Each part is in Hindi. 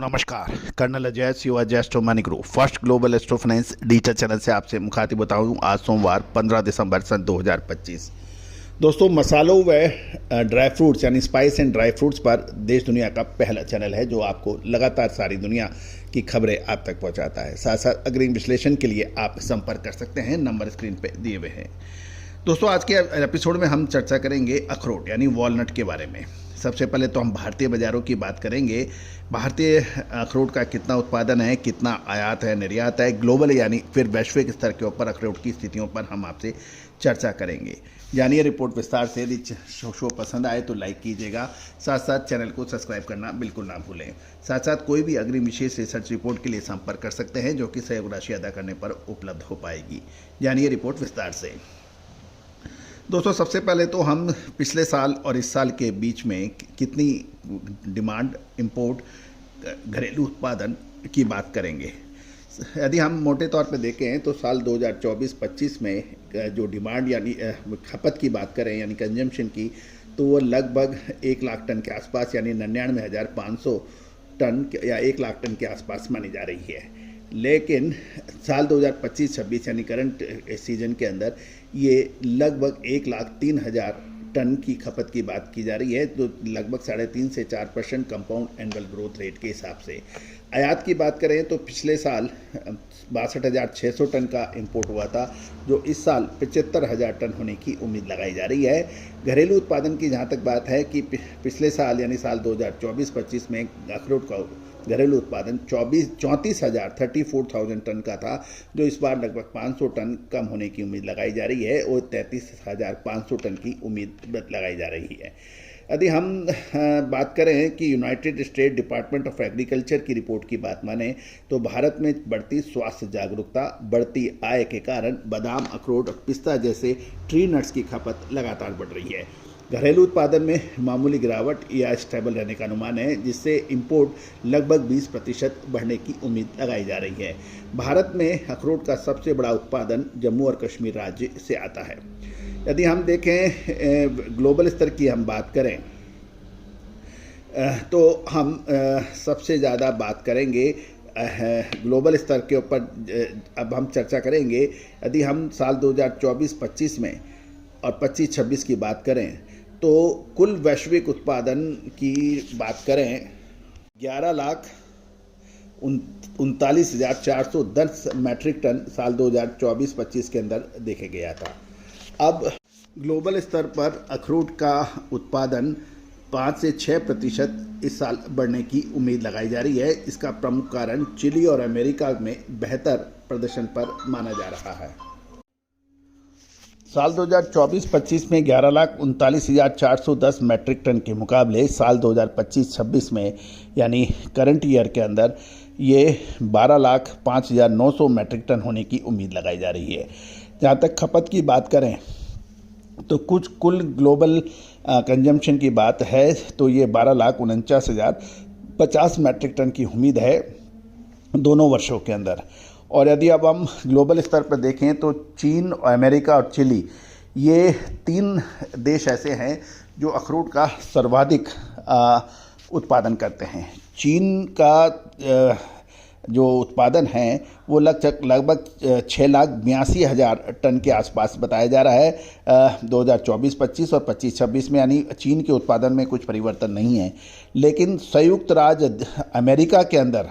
नमस्कार, colonel Ajay Shiva astro money group first global astro finance digital channel से आपसे मुखातिब होता हूँ। आज सोमवार 15 दिसंबर सन 2025। दोस्तों, मसालों व ड्राई फ्रूट्स यानी स्पाइस एंड ड्राई फ्रूट्स पर देश दुनिया का पहला चैनल है जो आपको लगातार सारी दुनिया की खबरें आप तक पहुंचाता है। साथ साथ अग्रिम विश्लेषण के लिए आप संपर्क कर सकते हैं, नंबर स्क्रीन पे दिए हुए हैं। दोस्तों, आज के एपिसोड में हम चर्चा करेंगे अखरोट यानी वॉलनट के बारे में। सबसे पहले तो हम भारतीय बाज़ारों की बात करेंगे। भारतीय अखरोट का कितना उत्पादन है, कितना आयात है, निर्यात है, ग्लोबल यानी फिर वैश्विक स्तर के ऊपर अखरोट की स्थितियों पर हम आपसे चर्चा करेंगे। जानिए रिपोर्ट विस्तार से। यदि शो पसंद आए तो लाइक कीजिएगा, साथ साथ चैनल को सब्सक्राइब करना बिल्कुल ना भूलें। साथ साथ कोई भी अग्रिम विशेष रिसर्च रिपोर्ट के लिए संपर्क कर सकते हैं जो कि सहयोग राशि अदा करने पर उपलब्ध हो पाएगी। जानिए रिपोर्ट विस्तार से। दोस्तों, सबसे पहले तो हम पिछले साल और इस साल के बीच में कितनी डिमांड, इंपोर्ट, घरेलू उत्पादन की बात करेंगे। यदि हम मोटे तौर पे देखें तो साल 2024-25 में जो डिमांड यानी खपत की बात करें यानी कंजम्पशन की, तो वो लगभग 1 लाख टन के आसपास यानी 99,500 टन या 1 लाख टन के आसपास मानी जा रही है। लेकिन साल 2025-26 यानी करंट सीजन के अंदर ये लगभग 1,03,000 टन की खपत की बात की जा रही है, तो लगभग 3.5 से 4% कंपाउंड एनुअल ग्रोथ रेट के हिसाब से। आयात की बात करें तो पिछले साल 62,600 टन का इंपोर्ट हुआ था, जो इस साल 75,000 टन होने की उम्मीद लगाई जा रही है। घरेलू उत्पादन की जहाँ तक बात है कि पिछले साल यानी साल 2024-25 में अखरोट का घरेलू उत्पादन 34,000 टन का था, जो इस बार लगभग 500 टन कम होने की उम्मीद लगाई जा रही है और 33,500 टन की उम्मीद लगाई जा रही है। यदि हम बात करें कि United state department of agriculture की रिपोर्ट की बात माने तो भारत में बढ़ती स्वास्थ्य जागरूकता, बढ़ती आय के कारण बादाम, अखरोट और पिस्ता जैसे ट्री नट्स की खपत लगातार बढ़ रही है। घरेलू उत्पादन में मामूली गिरावट या स्टेबल रहने का अनुमान है, जिससे इंपोर्ट लगभग 20% बढ़ने की उम्मीद लगाई जा रही है। भारत में अखरोट का सबसे बड़ा उत्पादन जम्मू और कश्मीर राज्य से आता है। यदि हम देखें ग्लोबल स्तर की हम बात करें तो हम सबसे ज़्यादा बात करेंगे ग्लोबल स्तर के ऊपर। अब हम चर्चा करेंगे यदि हम साल 2024-25 में और 25-26 की बात करें तो कुल वैश्विक उत्पादन की बात करें 11,39,410 मैट्रिक टन साल 2024-25 के अंदर देखे गया था। अब ग्लोबल स्तर पर अखरोट का उत्पादन 5 से 6% इस साल बढ़ने की उम्मीद लगाई जा रही है। इसका प्रमुख कारण चिली और अमेरिका में बेहतर प्रदर्शन पर माना जा रहा है। साल 2024-25 में 11,39,410 मैट्रिक टन के मुकाबले साल 2025-26 में यानी करंट ईयर के अंदर ये 12,05,900 मैट्रिक टन होने की उम्मीद लगाई जा रही है। जहाँ तक खपत की बात करें तो कुछ कुल ग्लोबल कंजम्पशन की बात है तो ये 12,49,050 मैट्रिक टन की उम्मीद है दोनों वर्षों के अंदर। और यदि अब हम ग्लोबल स्तर पर देखें तो चीन, अमेरिका और चिली ये 3 देश ऐसे हैं जो अखरोट का सर्वाधिक उत्पादन करते हैं। चीन का जो उत्पादन है वो लगभग 6,82,000 टन के आसपास बताया जा रहा है 2024-25 और 25-26 में, यानी चीन के उत्पादन में कुछ परिवर्तन नहीं है। लेकिन संयुक्त राज्य अमेरिका के अंदर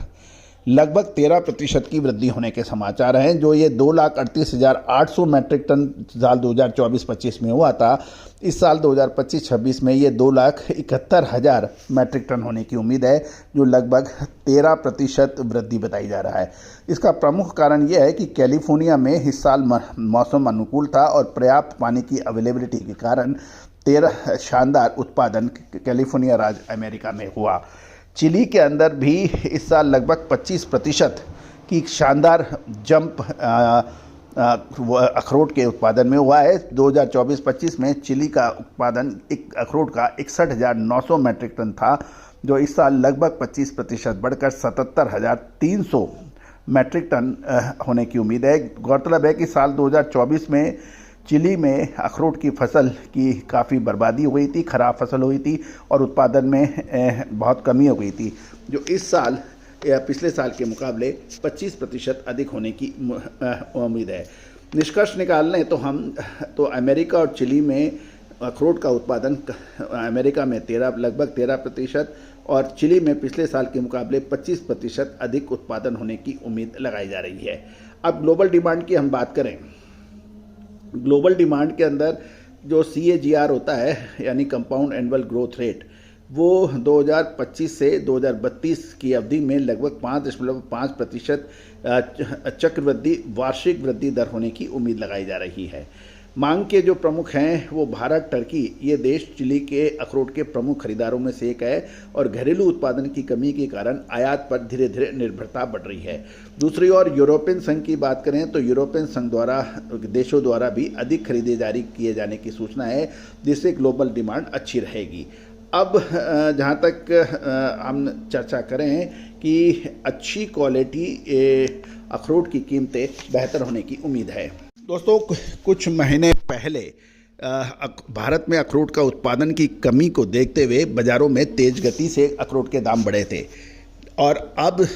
लगभग 13% की वृद्धि होने के समाचार हैं, जो ये 2,38,800 मैट्रिक टन साल 2024-25 में हुआ था। इस साल 2025-26 में ये 2,71,000 मैट्रिक टन होने की उम्मीद है, जो लगभग 13% वृद्धि बताई जा रहा है। इसका प्रमुख कारण यह है कि कैलिफोर्निया में इस साल मौसम अनुकूल था और पर्याप्त पानी की अवेलेबिलिटी के कारण 13 शानदार उत्पादन कैलिफोर्निया राज्य अमेरिका में हुआ। चिली के अंदर भी इस साल लगभग 25% की शानदार जंप अखरोट के उत्पादन में हुआ है। 2024-25 में चिली का उत्पादन अखरोट का 61,900 मैट्रिक टन था, जो इस साल लगभग 25% बढ़कर 77,300 मैट्रिक टन होने की उम्मीद है। गौरतलब है कि साल 2024 में चिली में अखरोट की फसल की काफ़ी बर्बादी हुई थी, ख़राब फसल हुई थी और उत्पादन में बहुत कमी हो गई थी, जो इस साल पिछले साल के मुकाबले 25% अधिक होने की उम्मीद है। निष्कर्ष निकाल लें तो अमेरिका और चिली में अखरोट का उत्पादन अमेरिका में लगभग 13% और चिली में पिछले साल के मुकाबले 25% अधिक उत्पादन होने की उम्मीद लगाई जा रही है। अब ग्लोबल डिमांड की हम बात करें, ग्लोबल डिमांड के अंदर जो CAGR होता है यानी कंपाउंड एनुअल ग्रोथ रेट, वो 2025 से 2032 की अवधि में लगभग 5.5% चक्रवृद्धि वार्षिक वृद्धि दर होने की उम्मीद लगाई जा रही है। मांग के जो प्रमुख हैं वो भारत, टर्की, ये देश चिली के अखरोट के प्रमुख खरीदारों में से एक है और घरेलू उत्पादन की कमी के कारण आयात पर धीरे धीरे निर्भरता बढ़ रही है। दूसरी ओर यूरोपियन संघ की बात करें तो यूरोपियन संघ द्वारा देशों द्वारा भी अधिक खरीदे जारी किए जाने की सूचना है, जिससे ग्लोबल डिमांड अच्छी रहेगी। अब जहाँ तक हम चर्चा करें कि अच्छी क्वालिटी अखरोट की कीमतें बेहतर होने की उम्मीद है। दोस्तों, कुछ महीने पहले भारत में अखरोट का उत्पादन की कमी को देखते हुए बाज़ारों में तेज गति से अखरोट के दाम बढ़े थे और अब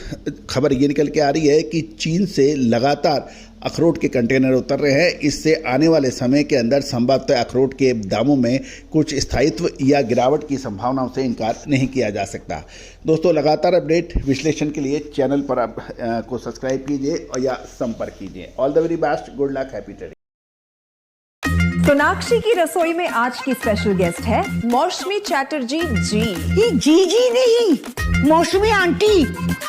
खबर ये निकल के आ रही है कि चीन से लगातार अखरोट के कंटेनर उतर रहे हैं। इससे आने वाले समय के अंदर संभवतः अखरोट के दामों में कुछ स्थायित्व या गिरावट की संभावनाओं से इनकार नहीं किया जा सकता। दोस्तों, लगातार अपडेट विश्लेषण के लिए चैनल पर आप को सब्सक्राइब कीजिए और या संपर्क कीजिए। All the very best, good luck, happy trading. Sonakshi की रसोई में आज की स्पेशल गेस्ट है मौसमी चैटर्जी जी। ये जी नहीं, मौसमी आंटी।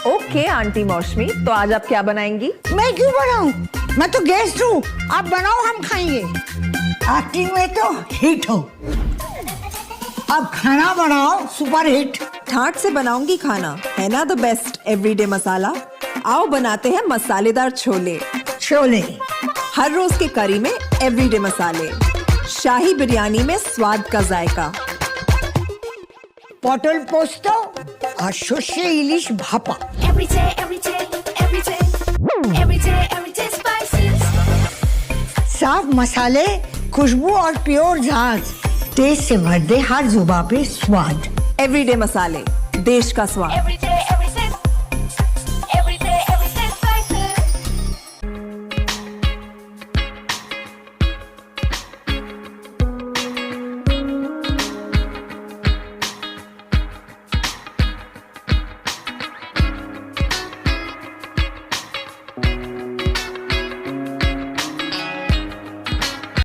ओके आंटी मौसमी, तो आज आप क्या बनाएंगी? मैं क्यों बनाऊं? मैं तो गेस्ट हूँ, आप बनाओ, हम खाएंगे। एक्टिंग में तो हिट हो, अब खाना बनाओ सुपर हिट। ठाट से बनाऊंगी खाना, है ना द बेस्ट एवरीडे मसाला। आओ बनाते हैं मसालेदार छोले। छोले हर रोज के करी में एवरीडे मसाले, शाही बिरयानी में स्वाद का जायका। पटल पोस्तो और शुष्य इलिश भापा। साफ मसाले, खुशबू और प्योर झाग, टेस्ट से भर दे हर जुबान पे स्वाद। एवरीडे मसाले, देश का स्वाद।